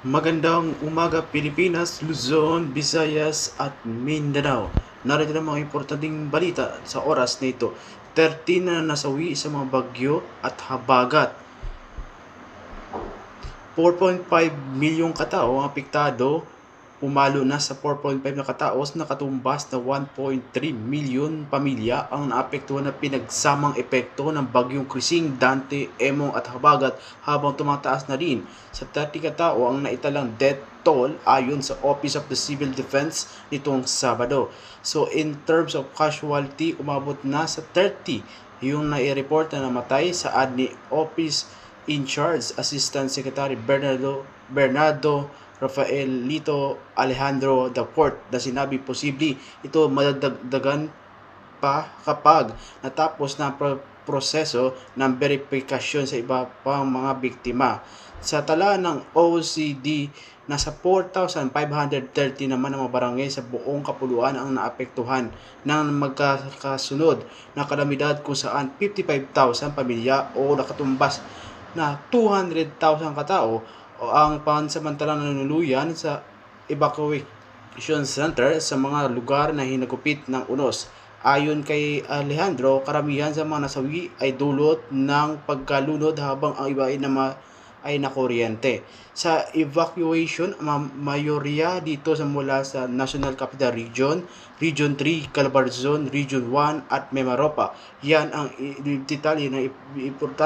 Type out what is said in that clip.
Magandang umaga Pilipinas, Luzon, Visayas at Mindanao. Narito ang mga importanteng balita sa oras na ito. 13 na nasawi sa mga bagyo at habagat. 4.5 milyong katao ang apektado, pumalo na sa 4.5 na kataos na katumbas na 1.3 milyon pamilya ang naapektuhan ng pinagsamang epekto ng bagyong Krising, Dante, Emong at Habagat, habang tumataas na rin sa 30 katao ang naitalang death toll ayon sa Office of the Civil Defense nitong Sabado. So in terms of casualty, umabot na sa 30 yung nai-report na namatay sa ADNI Office in Charge Assistant Secretary Bernardo Rafael Lito Alejandro IV na sinabi posible ito madadagdagan pa kapag natapos na proseso ng verifikasyon sa iba pang mga biktima. Sa tala ng OCD, nasa 4,530 naman ang mga barangay sa buong kapuluan ang naapektuhan ng magkakasunod na kalamidad, kung saan 55,000 pamilya o nakatumbas na 200,000 katao ang pansamantalang nanunuluyan sa evacuation center sa mga lugar na hinagupit ng unos. Ayon kay Alejandro, karamihan sa mga nasawi ay dulot ng pagkalunod, habang ang iba ay nakuryente. Sa evacuation, mayorya dito sa mula sa National Capital Region, Region 3, Calabarzon, Region 1 at Mimaropa. Yan ang detalye na importante